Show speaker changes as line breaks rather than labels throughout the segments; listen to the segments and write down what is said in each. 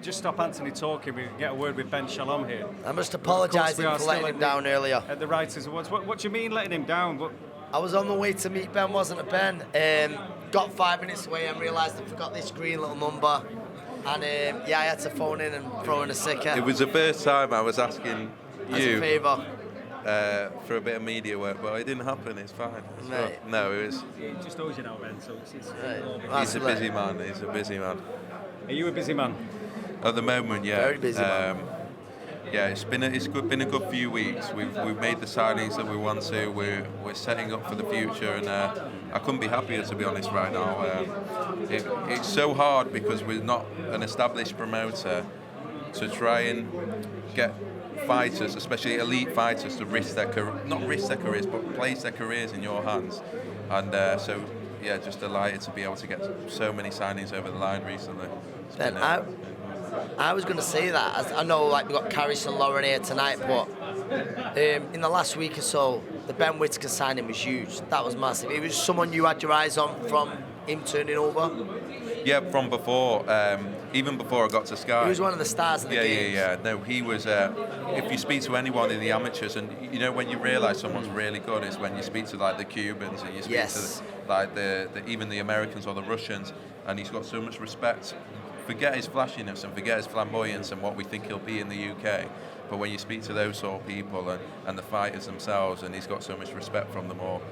just stop Anthony talking, we can get a word with Ben Shalom here.
I must apologise for letting him down earlier.
At the Writers' Awards. What do you mean letting him down?
I was on the way to meet Ben, wasn't it, Ben? Got 5 minutes away and realised I forgot this green little number. And I had to phone in and throw in a sicker.
It was the first time I was asking
As a favour.
For a bit of media work, but it didn't happen. It's fine. No, it was.
He just owes you now, Ben. So it's
He's a busy man. He's a busy man.
Are you a busy man?
At the moment, yeah.
Very busy man.
Yeah, it's been a good few weeks. We've made the signings that we want to. We're setting up for the future, and I couldn't be happier, to be honest, right now. It's so hard because we're not an established promoter to try and get fighters, especially elite fighters, to not risk their careers, but place their careers in your hands. And so, yeah, just delighted to be able to get so many signings over the line recently.
Ben, I was going to say that. As I know, like, we've got Carris and Lauren here tonight, but in the last week or so, the Ben Whittaker signing was huge. That was massive. It was someone you had your eyes on from him turning over?
Yeah, from before, even before I got to Sky.
He was one of the stars of the games.
Yeah. No, he was, if you speak to anyone in the amateurs, and you know when you realise someone's really good is when you speak to like the Cubans and you speak to like even the Americans or the Russians, and he's got so much respect. Forget his flashiness and forget his flamboyance and what we think he'll be in the UK. But when you speak to those sort of people and the fighters themselves, and he's got so much respect from them all,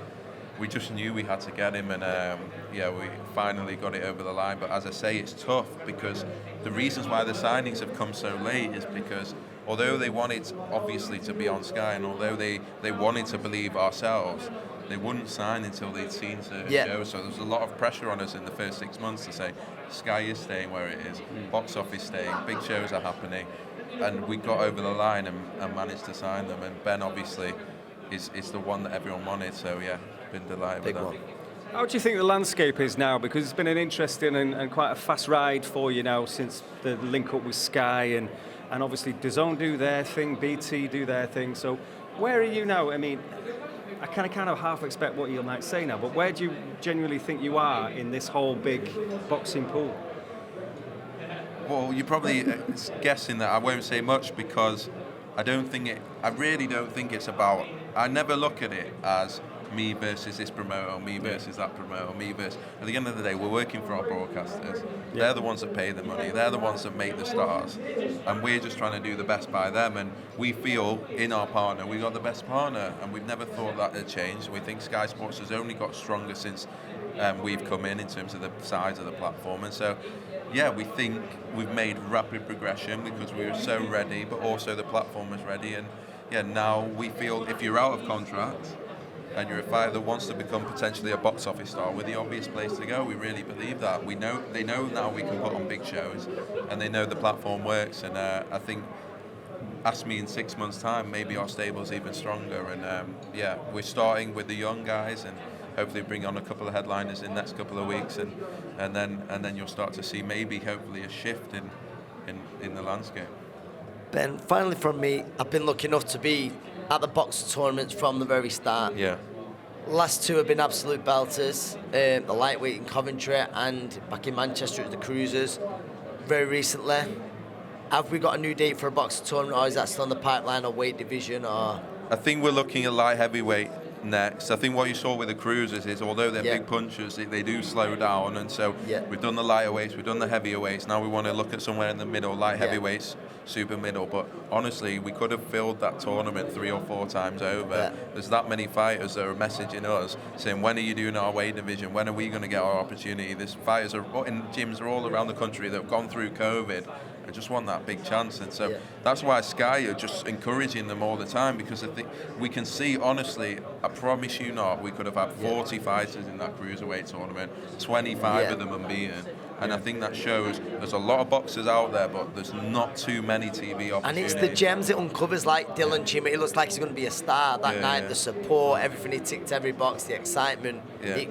we just knew we had to get him, and we finally got it over the line. But as I say, it's tough because the reasons why the signings have come so late is because although they wanted obviously to be on Sky, and although they wanted to believe ourselves, they wouldn't sign until they'd seen certain shows. So there was a lot of pressure on us in the first 6 months to say Sky is staying where it is, box office staying, big shows are happening, and we got over the line and managed to sign them. And Ben obviously is the one that everyone wanted. So yeah, been delighted with that.
How do you think the landscape is now? Because it's been an interesting and quite a fast ride for you now since the link up with Sky, and obviously DAZN do their thing, BT do their thing. So where are you now? I mean, I kind of half expect what you might say now, but where do you genuinely think you are in this whole big boxing pool?
Well, you're probably guessing that I won't say much because I really don't think it's about, I never look at it as me versus this promoter, me versus that promoter, me versus, at the end of the day, we're working for our broadcasters. They're the ones that pay the money, they're the ones that make the stars, and we're just trying to do the best by them, and we feel in our partner, we got the best partner, and we've never thought that had changed. We think Sky Sports has only got stronger since we've come in terms of the size of the platform, and so yeah, we think we've made rapid progression because we were so ready, but also the platform was ready, and yeah, now we feel if you're out of contract and you're a fighter that wants to become potentially a box office star, we're the obvious place to go. We really believe that. They know now we can put on big shows, and they know the platform works. And I think, ask me in 6 months' time, maybe our stable's even stronger. And we're starting with the young guys, and hopefully bring on a couple of headliners in the next couple of weeks, and then you'll start to see maybe hopefully a shift in the landscape.
Ben, finally from me, I've been lucky enough to be at the boxing tournaments from the very start.
Yeah.
Last two have been absolute belters. The lightweight in Coventry and back in Manchester at the Cruisers. Very recently, have we got a new date for a boxing tournament, or is that still in the pipeline, or weight division, or?
I think we're looking at light heavyweight next. I think what you saw with the Cruisers is although they're big punchers, they do slow down, and so we've done the lighter weights, we've done the heavier weights. Now we want to look at somewhere in the middle, light heavyweights, super middle. But honestly, we could have filled that tournament 3 or 4 times over. There's that many fighters that are messaging us saying, when are you doing our weight division? When are we going to get our opportunity? There's fighters are in gyms are all around the country that have gone through COVID. I just want that big chance, and so that's why Sky are just encouraging them all the time, because I think we can see, honestly, I promise you not, we could have had 40 fighters in that cruiserweight tournament, 25 of them unbeaten, and I think that shows there's a lot of boxers out there, but there's not too many TV opportunities.
And it's the gems it uncovers, like Dylan Chima. It looks like he's going to be a star that night. The support, everything, he ticked every box, the excitement. It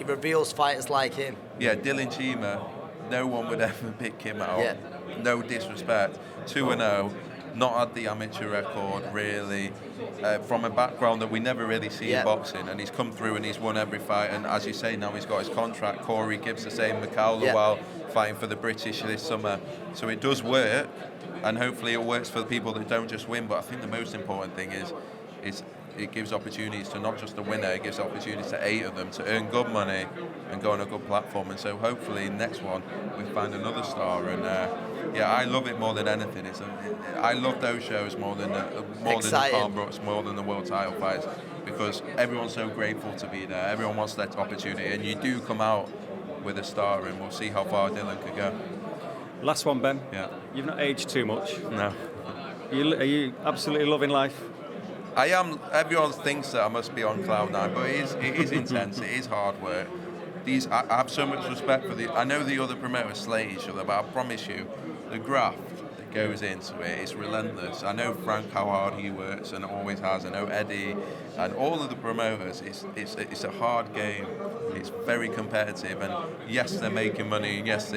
reveals fighters like him.
Yeah, Dylan Chima. No one would ever pick him out. No disrespect. 2-0, not had the amateur record really, from a background that we never really see in boxing, and he's come through and he's won every fight, and as you say, now he's got his contract. Corey Gibbs the same, McCalla, while fighting for the British this summer. So it does work, and hopefully it works for the people that don't just win. But I think the most important thing is it gives opportunities to not just the winner, it gives opportunities to 8 of them to earn good money and go on a good platform. And so hopefully next one we find another star. And I love it more than anything. I love those shows more than the Carl Brooks, more than the world title fights, because everyone's so grateful to be there. Everyone wants that opportunity, and you do come out with a star, and we'll see how far Dylan could go.
Last one, Ben.
Yeah.
You've not aged too much.
No.
Are you absolutely loving life?
I am. Everyone thinks that I must be on cloud nine, but it is intense. It is hard work. I have so much respect for I know the other promoters slay each other, but I promise you, the graft that goes into it is relentless. I know Frank how hard he works and always has. I know Eddie and all of the promoters. It's a hard game. It's very competitive, and yes, they're making money, and yes,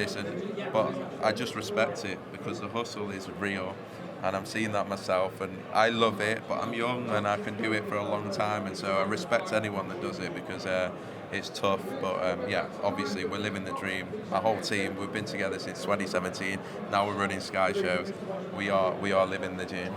but I just respect it because the hustle is real. And I'm seeing that myself, and I love it, but I'm young and I can do it for a long time, and so I respect anyone that does it because it's tough. But obviously we're living the dream. Our whole team, we've been together since 2017. Now we're running Sky shows. We are living the dream.